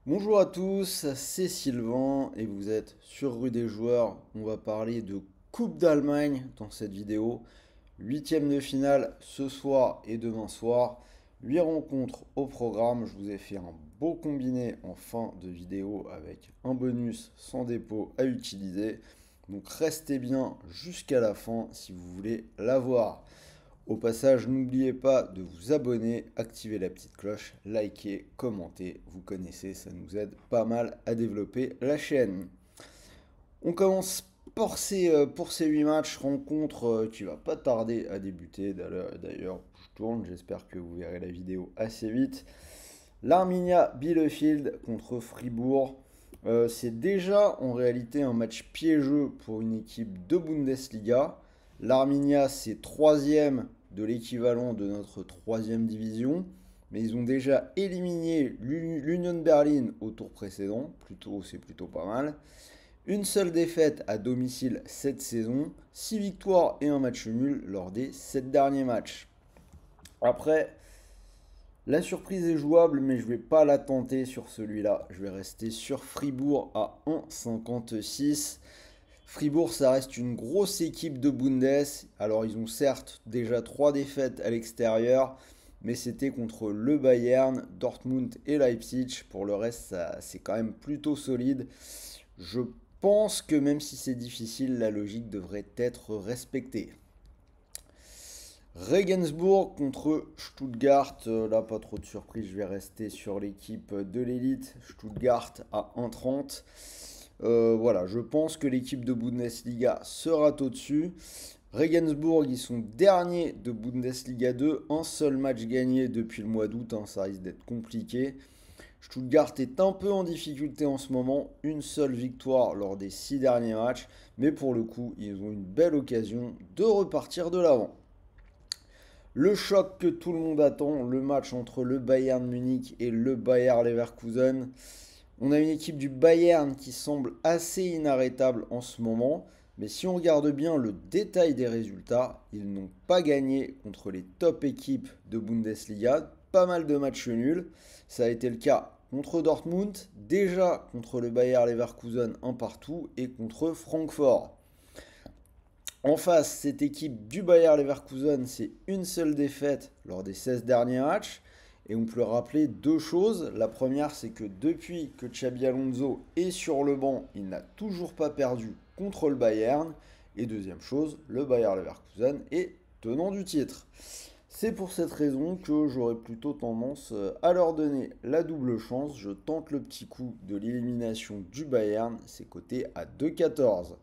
Bonjour à tous, c'est Sylvain et vous êtes sur Rue des Joueurs. On va parler de Coupe d'Allemagne dans cette vidéo. Huitième de finale ce soir et demain soir. 8 rencontres au programme. Je vous ai fait un beau combiné en fin de vidéo avec un bonus sans dépôt à utiliser. Donc restez bien jusqu'à la fin si vous voulez l'avoir. Au passage, n'oubliez pas de vous abonner, activer la petite cloche, liker, commenter. Vous connaissez, ça nous aide pas mal à développer la chaîne. On commence pour ces 8 matchs, rencontre qui va pas tarder à débuter. D'ailleurs, je tourne, j'espère que vous verrez la vidéo assez vite. L'Arminia Bielefeld contre Fribourg. C'est déjà en réalité un match piégeux pour une équipe de Bundesliga. L'Arminia, c'est troisième de l'équivalent de notre troisième division, mais ils ont déjà éliminé l'Union Berlin au tour précédent. C'est plutôt pas mal. Une seule défaite à domicile cette saison, 6 victoires et un match nul lors des 7 derniers matchs. Après, la surprise est jouable, mais je ne vais pas la tenter sur celui-là. Je vais rester sur Fribourg à 1,56. Fribourg, ça reste une grosse équipe de Bundes. Alors, ils ont certes déjà 3 défaites à l'extérieur, mais c'était contre le Bayern, Dortmund et Leipzig. Pour le reste, c'est quand même plutôt solide. Je pense que même si c'est difficile, la logique devrait être respectée. Regensburg contre Stuttgart. Là, pas trop de surprise, je vais rester sur l'équipe de l'élite. Stuttgart à 1,30. Voilà, je pense que l'équipe de Bundesliga sera au-dessus. Regensburg, ils sont derniers de Bundesliga 2. Un seul match gagné depuis le mois d'août, hein, ça risque d'être compliqué. Stuttgart est un peu en difficulté en ce moment. Une seule victoire lors des 6 derniers matchs. Mais pour le coup, ils ont une belle occasion de repartir de l'avant. Le choc que tout le monde attend, le match entre le Bayern Munich et le Bayer Leverkusen. On a une équipe du Bayern qui semble assez inarrêtable en ce moment, mais si on regarde bien le détail des résultats, ils n'ont pas gagné contre les top équipes de Bundesliga, pas mal de matchs nuls. Ça a été le cas contre Dortmund, déjà contre le Bayer Leverkusen un partout et contre Francfort. En face, cette équipe du Bayer Leverkusen, c'est une seule défaite lors des 16 derniers matchs. Et on peut rappeler deux choses. La première, c'est que depuis que Xabi Alonso est sur le banc, il n'a toujours pas perdu contre le Bayern. Et deuxième chose, le Bayer Leverkusen est tenant du titre. C'est pour cette raison que j'aurais plutôt tendance à leur donner la double chance. Je tente le petit coup de l'élimination du Bayern, c'est coté à 2,14.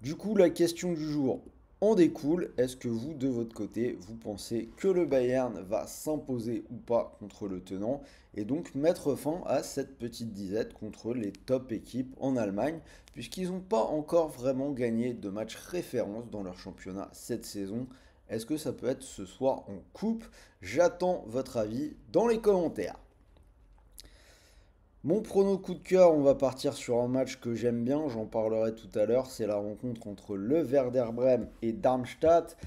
Du coup, la question du jour en découle. Est-ce que vous, de votre côté, vous pensez que le Bayern va s'imposer ou pas contre le tenant et donc mettre fin à cette petite disette contre les top équipes en Allemagne, puisqu'ils n'ont pas encore vraiment gagné de match référence dans leur championnat cette saison? Est-ce que ça peut être ce soir en coupe? J'attends votre avis dans les commentaires. Mon prono coup de cœur, on va partir sur un match que j'aime bien, j'en parlerai tout à l'heure, c'est la rencontre entre le Werder Bremen et Darmstadt.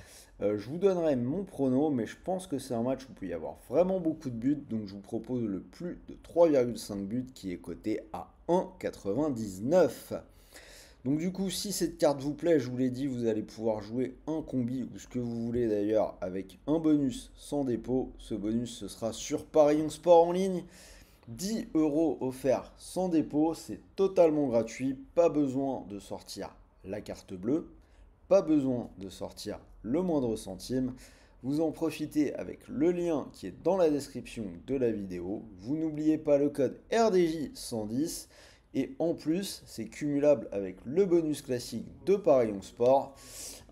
Je vous donnerai mon prono, mais je pense que c'est un match où il peut y avoir vraiment beaucoup de buts, donc je vous propose le plus de 3,5 buts qui est coté à 1,99. Donc du coup, si cette carte vous plaît, je vous l'ai dit, vous allez pouvoir jouer un combi ou ce que vous voulez d'ailleurs avec un bonus sans dépôt. Ce bonus, ce sera sur Paris 11 Sport en ligne. 10 euros offerts sans dépôt, c'est totalement gratuit, pas besoin de sortir la carte bleue, pas besoin de sortir le moindre centime. Vous en profitez avec le lien qui est dans la description de la vidéo. Vous n'oubliez pas le code RDJ110 et en plus, c'est cumulable avec le bonus classique de Paris 11 Sport.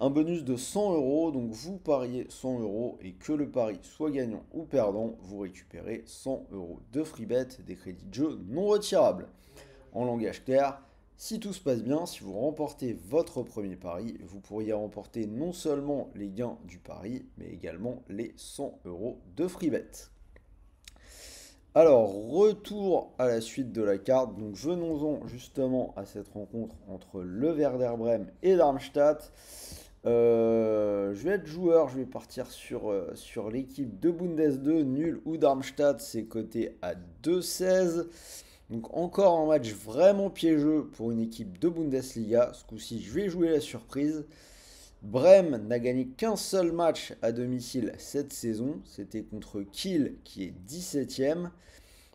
Un bonus de 100 euros, donc vous pariez 100 euros et que le pari soit gagnant ou perdant, vous récupérez 100 euros de free bet, des crédits de jeu non retirables. En langage clair, si tout se passe bien, si vous remportez votre premier pari, vous pourriez remporter non seulement les gains du pari, mais également les 100 euros de free bet. Alors, retour à la suite de la carte. Donc, venons-en justement à cette rencontre entre le Werder Bremen et Darmstadt. Je vais être joueur, je vais partir sur l'équipe de Bundes 2, nul ou Darmstadt, c'est coté à 2,16. Donc encore un match vraiment piégeux pour une équipe de Bundesliga. Ce coup-ci, je vais jouer la surprise. Brême n'a gagné qu'un seul match à domicile cette saison. C'était contre Kiel qui est 17e.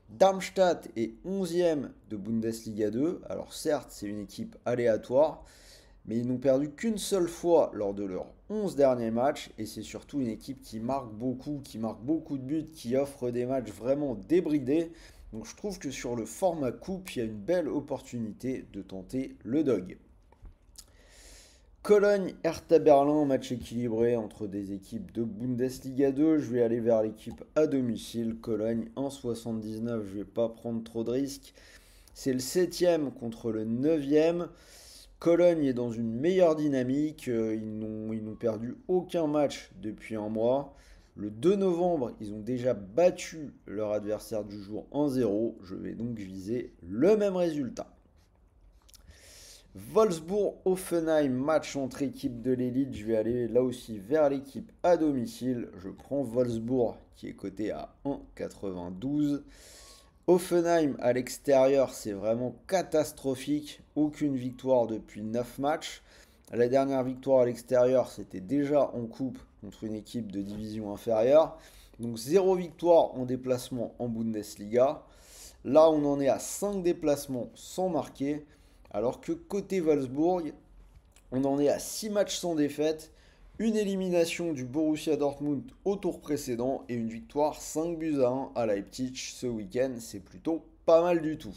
Darmstadt est 11e de Bundesliga 2. Alors certes, c'est une équipe aléatoire, mais ils n'ont perdu qu'une seule fois lors de leurs 11 derniers matchs. Et c'est surtout une équipe qui marque beaucoup de buts, qui offre des matchs vraiment débridés. Donc je trouve que sur le format coupe, il y a une belle opportunité de tenter le dog. Cologne-Hertha Berlin, match équilibré entre des équipes de Bundesliga 2. Je vais aller vers l'équipe à domicile. Cologne 1,79, je ne vais pas prendre trop de risques. C'est le 7e contre le 9e. Cologne est dans une meilleure dynamique. Ils n'ont perdu aucun match depuis un mois. Le 2 novembre, ils ont déjà battu leur adversaire du jour 1-0. Je vais donc viser le même résultat. Wolfsburg-Offenheim, match entre équipes de l'élite. Je vais aller là aussi vers l'équipe à domicile. Je prends Wolfsburg qui est coté à 1,92. Offenheim à l'extérieur, c'est vraiment catastrophique. Aucune victoire depuis 9 matchs. La dernière victoire à l'extérieur, c'était déjà en coupe contre une équipe de division inférieure. Donc 0 victoire en déplacement en Bundesliga. Là, on en est à 5 déplacements sans marquer. Alors que côté Wolfsburg, on en est à 6 matchs sans défaite. Une élimination du Borussia Dortmund au tour précédent et une victoire 5-1 à Leipzig ce week-end. C'est plutôt pas mal du tout.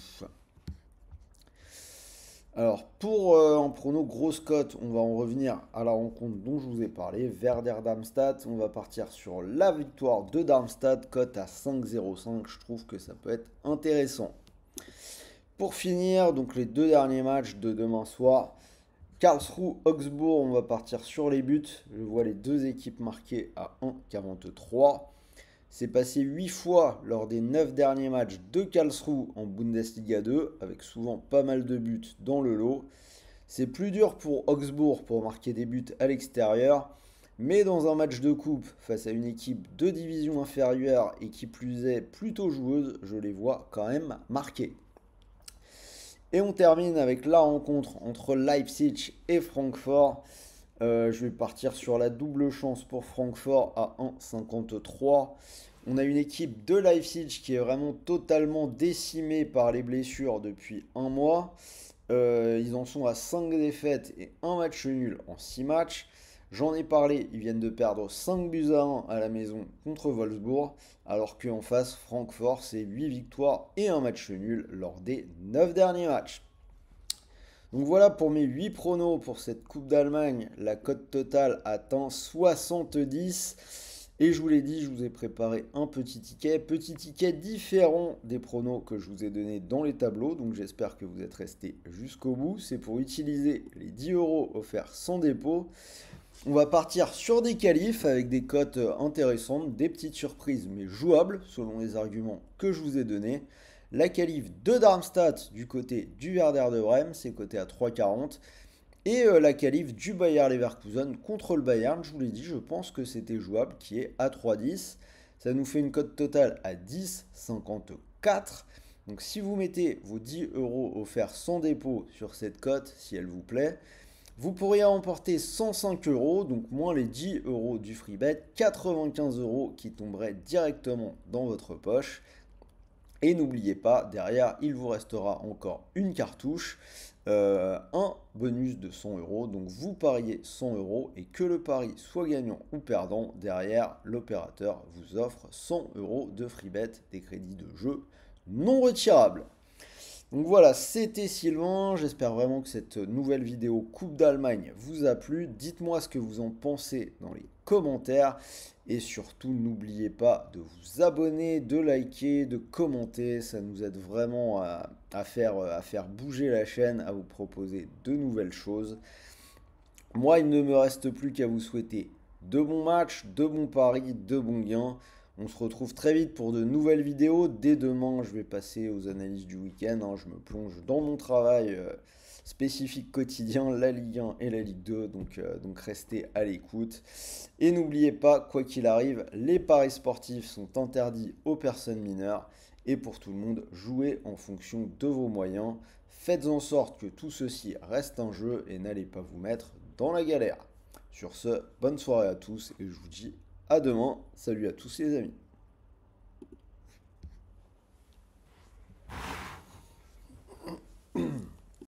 Alors pour un prono grosse cote, on va en revenir à la rencontre dont je vous ai parlé, Werder-Darmstadt. On va partir sur la victoire de Darmstadt, cote à 5,05. Je trouve que ça peut être intéressant. Pour finir, donc les deux derniers matchs de demain soir, Karlsruhe-Augsbourg, on va partir sur les buts. Je vois les deux équipes marquées à 1,43. C'est passé 8 fois lors des 9 derniers matchs de Karlsruhe en Bundesliga 2, avec souvent pas mal de buts dans le lot. C'est plus dur pour Augsbourg pour marquer des buts à l'extérieur, mais dans un match de coupe face à une équipe de division inférieure et qui plus est plutôt joueuse, je les vois quand même marquer. Et on termine avec la rencontre entre Leipzig et Francfort. Je vais partir sur la double chance pour Francfort à 1,53. On a une équipe de Leipzig qui est vraiment totalement décimée par les blessures depuis un mois. Ils en sont à 5 défaites et un match nul en 6 matchs. J'en ai parlé, ils viennent de perdre 5-1 à la maison contre Wolfsburg, alors qu'en face, Francfort, c'est 8 victoires et un match nul lors des 9 derniers matchs. Donc voilà pour mes 8 pronos pour cette Coupe d'Allemagne. La cote totale atteint 70. Et je vous l'ai dit, je vous ai préparé un petit ticket différent des pronos que je vous ai donnés dans les tableaux. Donc j'espère que vous êtes restés jusqu'au bout. C'est pour utiliser les 10 euros offerts sans dépôt. On va partir sur des qualifs avec des cotes intéressantes, des petites surprises mais jouables selon les arguments que je vous ai donnés. La qualif de Darmstadt du côté du Werder de Brême, c'est coté à 3,40. Et la qualif du Bayer Leverkusen contre le Bayern, je vous l'ai dit, je pense que c'était jouable, qui est à 3,10. Ça nous fait une cote totale à 10,54. Donc si vous mettez vos 10 euros offerts sans dépôt sur cette cote, si elle vous plaît, vous pourriez remporter 105 euros, donc moins les 10 euros du free bet, 95 euros qui tomberaient directement dans votre poche. Et n'oubliez pas, derrière, il vous restera encore une cartouche, un bonus de 100 euros. Donc vous pariez 100 euros et que le pari soit gagnant ou perdant, derrière, l'opérateur vous offre 100 euros de free bet, des crédits de jeu non retirables. Donc voilà, c'était Sylvain, j'espère vraiment que cette nouvelle vidéo Coupe d'Allemagne vous a plu. Dites-moi ce que vous en pensez dans les commentaires. Et surtout, n'oubliez pas de vous abonner, de liker, de commenter. Ça nous aide vraiment à faire bouger la chaîne, à vous proposer de nouvelles choses. Moi, il ne me reste plus qu'à vous souhaiter de bons matchs, de bons paris, de bons gains. On se retrouve très vite pour de nouvelles vidéos. Dès demain, je vais passer aux analyses du week-end. Je me plonge dans mon travail spécifique quotidien, la Ligue 1 et la Ligue 2. Donc restez à l'écoute. Et n'oubliez pas, quoi qu'il arrive, les paris sportifs sont interdits aux personnes mineures. Et pour tout le monde, jouez en fonction de vos moyens. Faites en sorte que tout ceci reste un jeu et n'allez pas vous mettre dans la galère. Sur ce, bonne soirée à tous et je vous dis à demain. Salut à tous les amis.